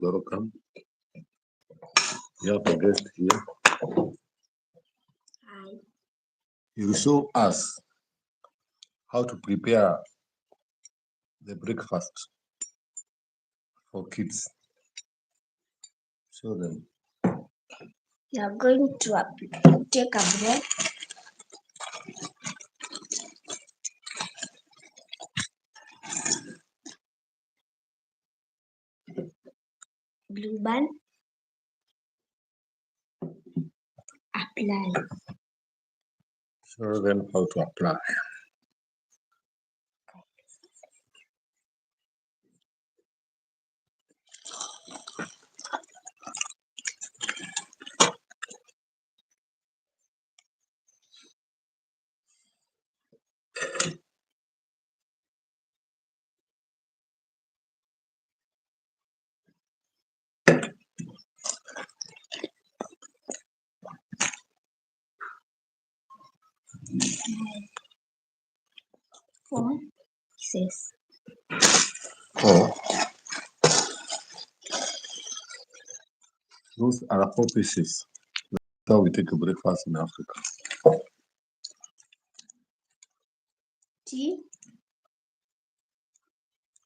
Welcome. You have a guest here. Hi. You will show us how to prepare the breakfast for kids. Show them. You are going to take a bread. Blue band. Apply. Show them how to apply. Four pieces. Oh, those are 4 pieces. That's how we take a breakfast in Africa. Tea.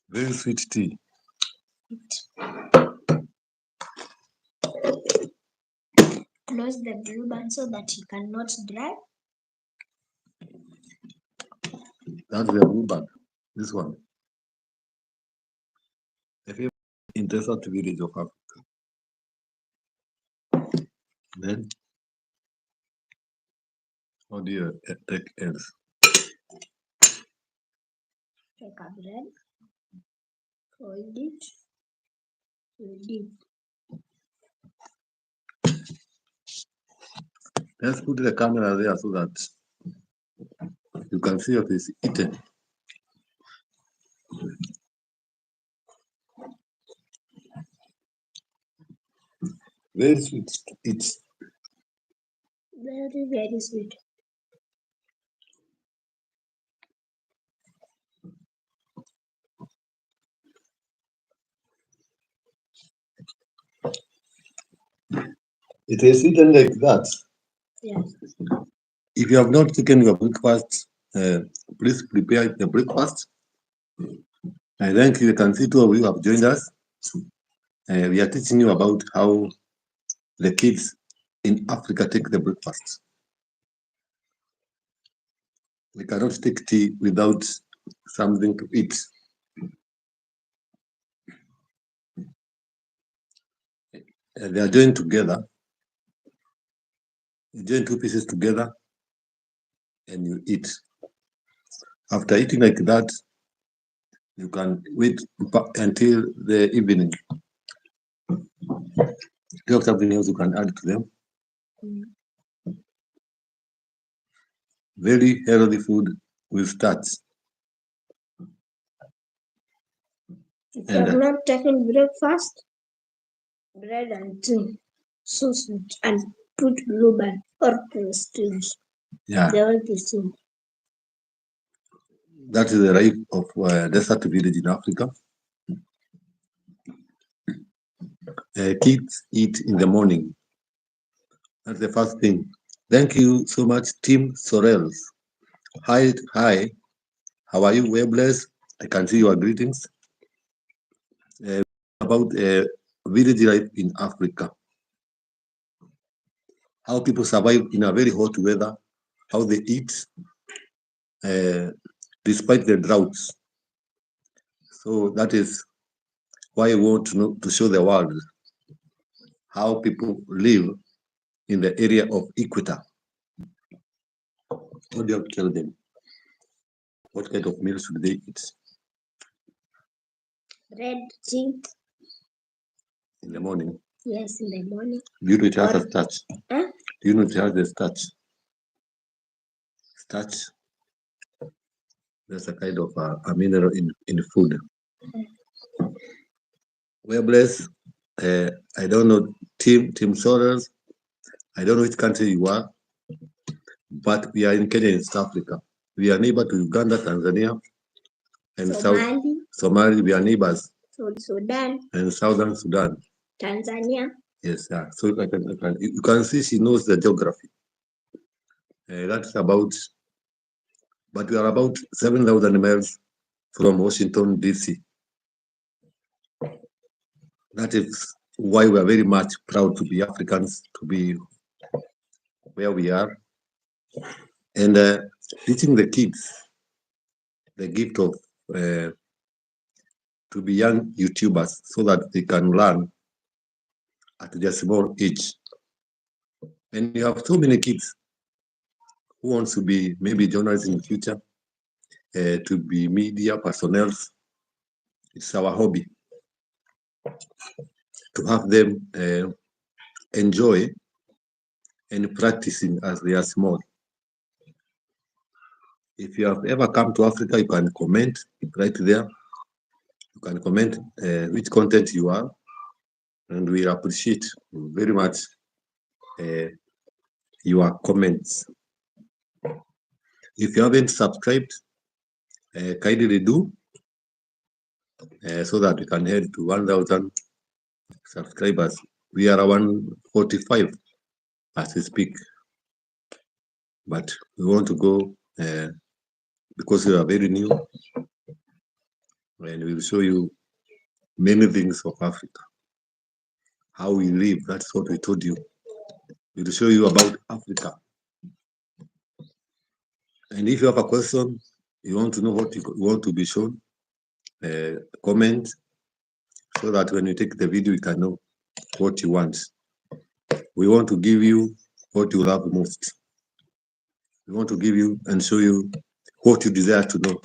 Very sweet tea. Close the blue band so that he cannot dry. That's the blue band. This one. The favorite in desert village of Africa. Then, how do you take else? Take a bread. Fold it. Fold it. Let's put the camera there so that you can see what is eaten. Very sweet. It's Very, very sweet. it is eaten like that. Yes. If you have not taken your breakfast, please prepare the breakfast. I think you can see 2 of you have joined us. We are teaching you about how the kids in Africa take the breakfast. We cannot take tea without something to eat. They are joined together. You join 2 pieces together and you eat. After eating like that, you can wait until the evening. If you have something else, you can add to them. Very healthy food with starch. If you have not taken breakfast, bread and tea, so sweet, and put blue band or prestige. Yeah, They all the same. that is the life of desert village in Africa. Kids eat in the morning. That's the first thing. Thank you so much, Team Sorels. Hi, how are you? Well blessed. I can see your greetings. About village life in Africa. How people survive in a very hot weather, how they eat despite the droughts. So that is why I want to show the world how people live in the area of equator. What do you have to tell them? What kind of meals should they eat? Bread, tea. In the morning. Yes, in the morning. Do you know it has a starch? Huh? Do you know it has the starch? Starch. There's a kind of a mineral in food. Well blessed. I don't know Team Soros. I don't know which country you are, but we are in Kenya and South Africa. We are neighbor to Uganda, Tanzania, and Somali. Somali. We are neighbors. South Sudan, and Southern Sudan. Tanzania. Yes, so you can see she knows the geography. That's about, but we are about 7,000 miles from Washington, D.C. That is why we are very much proud to be Africans, to be where we are, and teaching the kids the gift of to be young YouTubers so that they can learn at their small age. And you have so many kids who wants to be maybe journalists in the future, to be media personnel. It's our hobby to have them enjoy and practicing as they are small. If you have ever come to Africa, you can comment right there. You can comment which content you are, and we appreciate very much your comments. If you haven't subscribed, kindly do, so that we can head to 1,000 subscribers. We are 145 as we speak, but we want to go because we are very new, and we will show you many things of Africa, how we live. That's what we told you. We will show you about Africa. And if you have a question, you want to know what you want to be shown, comment, so that when you take the video, you can know what you want. We want to give you what you love most. We want to give you and show you what you desire to know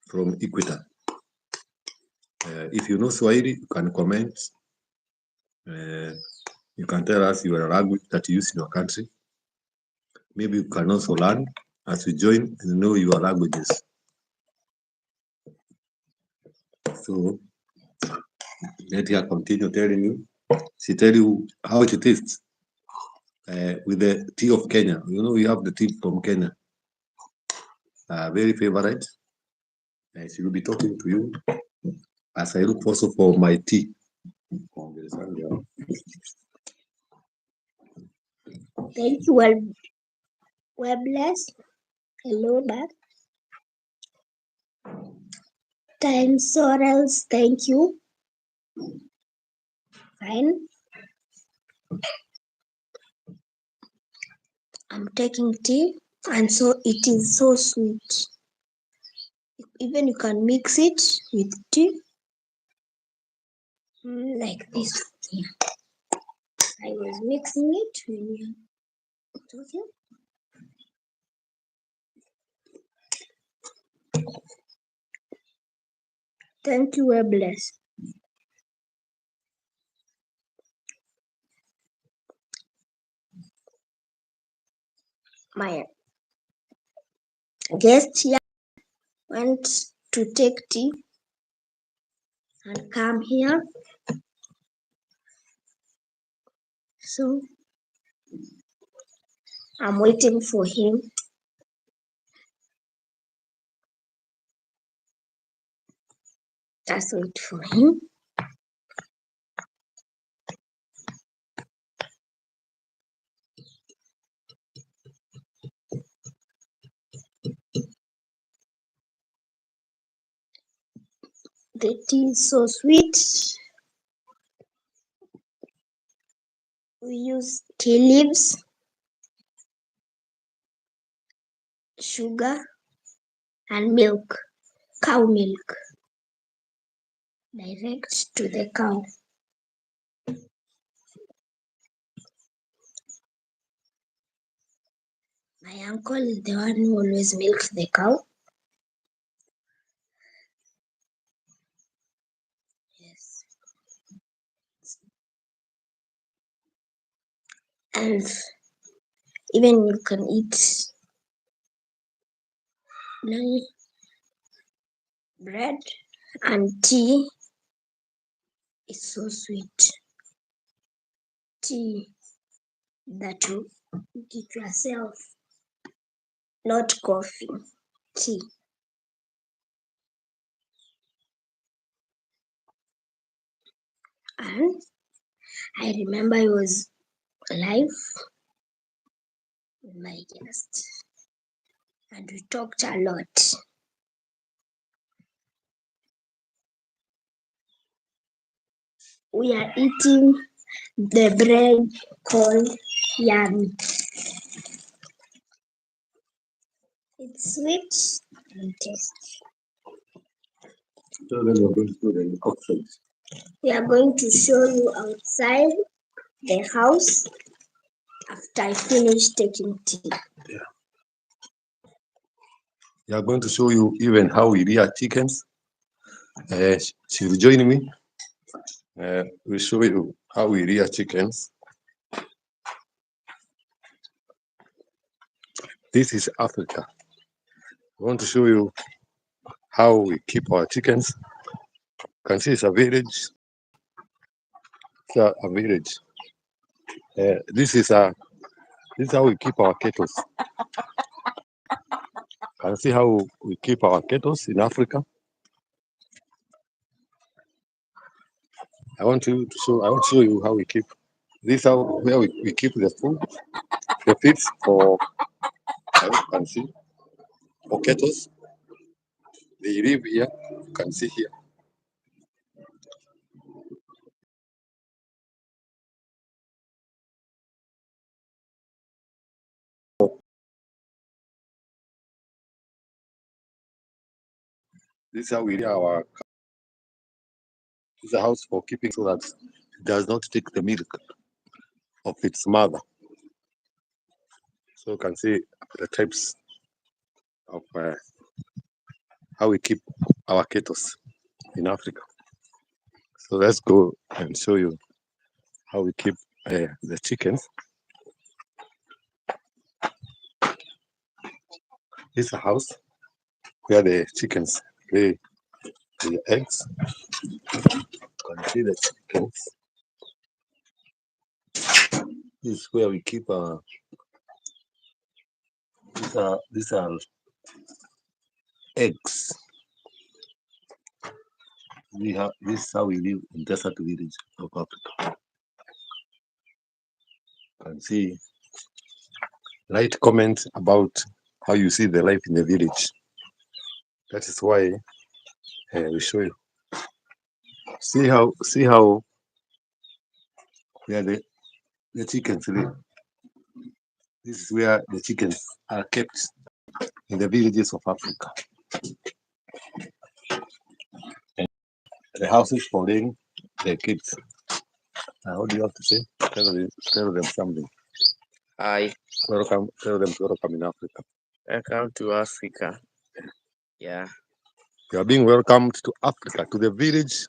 from Equator. If you know Swahili, you can comment. You can tell us your language that you use in your country. Maybe you can also learn as you join and know your languages. So let her continue telling you. She tell you how it tastes with the tea of Kenya. You know, we have the tea from Kenya. Very favorite. She will be talking to you as I look also for my tea. Thank you, Webless. Hello, back. Time Sorrels, thank you. Fine. I'm taking tea, and so it is so sweet. Even you can mix it with tea, like this. Yeah. I was mixing it when you talking. Thank you, Webless. My guest here wants to take tea and come here. So I'm waiting for him. Just wait for him. The tea is so sweet. We use tea leaves, sugar, and milk, cow milk, direct to the cow. My uncle is the one who always milks the cow. Yes. And even you can eat bread and tea. It's so sweet. Tea that you get yourself, not coffee. Tea. And I remember I was live with my guest and we talked a lot. We are eating the bread called yam. It's sweet and tasty. So then we're going to do the outside. We are going to show you outside the house after I finish taking tea. We are going to show you even how we rear chickens. She will join me. We'll show you how we rear chickens. This is Africa. I want to show you how we keep our chickens. You can see it's a village. It's a village. This is how we keep our cattle. Can see how we keep our cattle in Africa. I want to show you how we keep. This how where we keep the food, the feeds for. You can see for cattle. They live here. You can see here. This is how we rear our. This is a house for keeping so that it does not take the milk of its mother. So you can see the types of how we keep our cattle in Africa. So let's go and show you how we keep the chickens. This is a house where the chickens lay the eggs. You can see the chickens. This is where we keep these are eggs. This is how we live in desert village of Africa. You can see write comment about how you see the life in the village. That is why we show you. See how where the chickens live. This is where the chickens are kept in the villages of Africa. And the houses for them, the kids. What do you have to say? Tell them something. Hi, Welcome. Tell them to welcome in Africa. welcome to Africa. Yeah, You are being welcomed to Africa, to the village.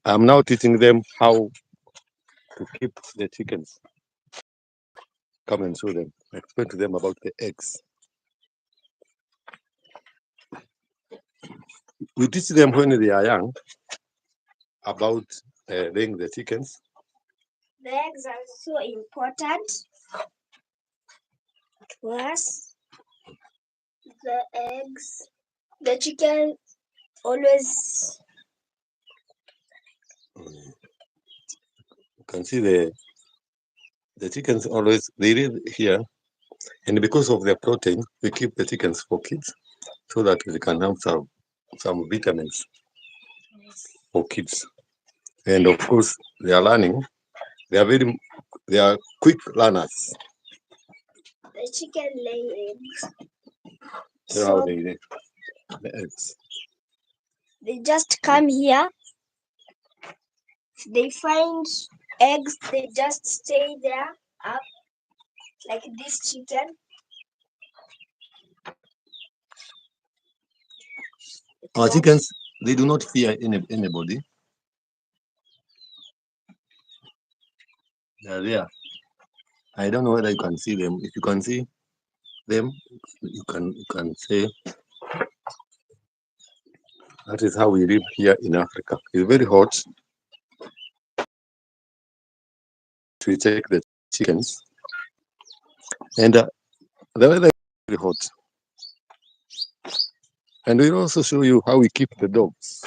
I'm now teaching them how to keep the chickens. Come and show them. Explain to them about the eggs. We teach them when they are young about laying the chickens. The eggs are so important to us. The eggs, the chicken always. You can see the chickens always they live here, and because of their protein, we keep the chickens for kids so that they can have some vitamins for kids. And of course, they are learning. They are quick learners. The chicken lay eggs. So how they lay the eggs. They just come here. They find eggs. They just stay there up like this chicken. Our chickens, they do not fear anybody. They are there. I don't know whether you can see them. If you can see them, you can say that is how we live here in Africa. It's very hot. We take the chickens, and the weather is very hot. And we'll also show you how we keep the dogs.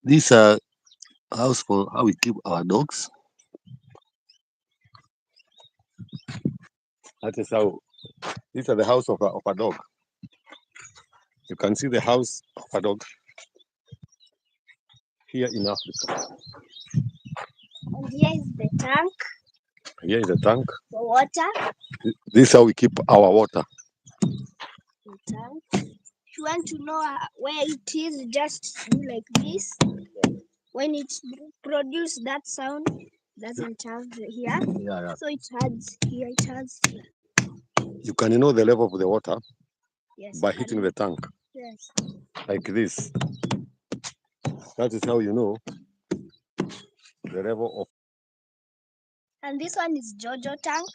These are house for how we keep our dogs. That is how. These are the house of a dog. You can see the house of a dog here in Africa. And here is the tank Here is a tank. for water. This is how we keep our water. The tank. If you want to know where it is, just do like this. When it produces that sound, doesn't have here. Yeah. So it has here, it has here. You can know the level of the water Yes. by hitting the tank Yes. like this. That is how you know the level of. And this one is Jojo tank.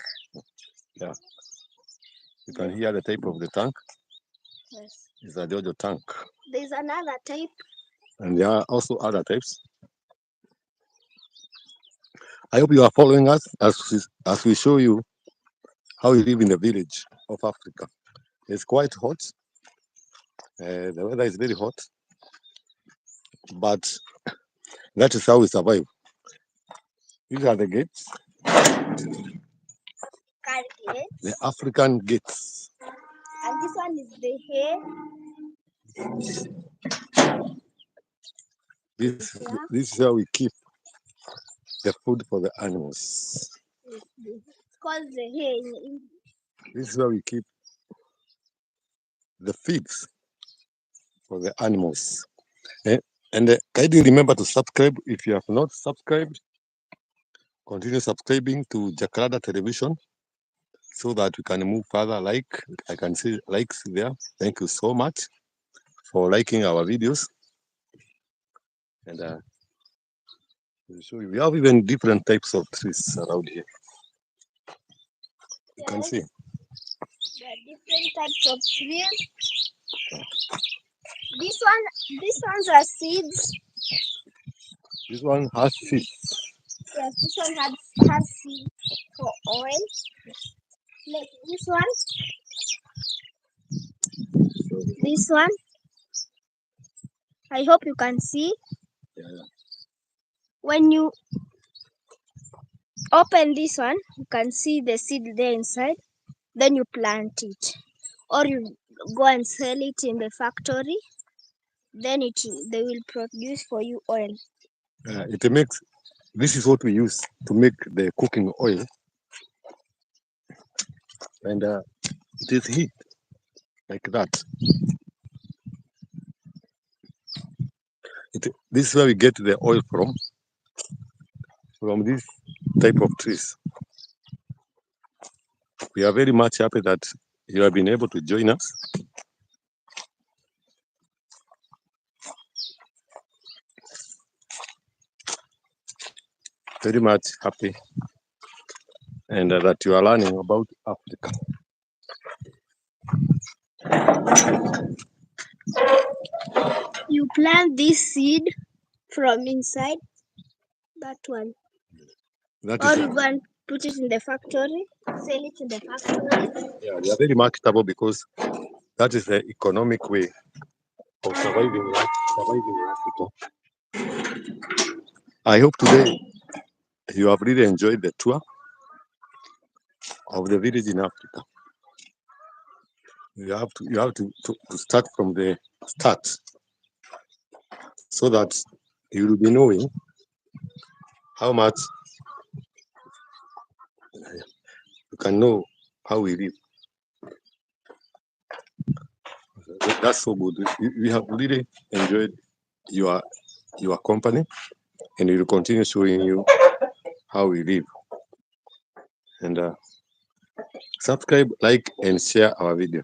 Yeah. You can hear the type of the tank. Yes. It's a Jojo tank. There's another type. And there are also other types. I hope you are following us as we show you how we live in the village of Africa. It's quite hot. The weather is very hot, but that is how we survive. These are the gates, the African gates. And this one is the hay. This is how we keep the food for the animals. It's called the hay in English. This is where we keep the feeds for the animals. And kindly remember to subscribe if you have not subscribed. Continue subscribing to Jacaranda Television so that we can move further. I can see likes there. Thank you so much for liking our videos. And we have even different types of trees around here. You can see. There are different types of trees. These ones are seeds. This one has seeds. Yes, this one has seeds for oil. Like this one. This one. I hope you can see. Yeah. When you open this one, you can see the seed there inside. Then you plant it, or you go and sell it in the factory. Then they will produce for you oil. This is what we use to make the cooking oil, and it is heat like that. This is where we get the oil from this type of trees. We are very much happy that you have been able to join us. Very much happy and that you are learning about Africa. You plant this seed from inside that one. Or you go and put it in the factory, sell it in the factory. Yeah, they are very marketable because that is the economic way of surviving in Africa. I hope today you have really enjoyed the tour of the village in Africa. You have to start from the start so that you will be knowing how much you can know how we live. That's so good. We have really enjoyed your company, and we will continue showing you how we live. And subscribe, like, and share our video.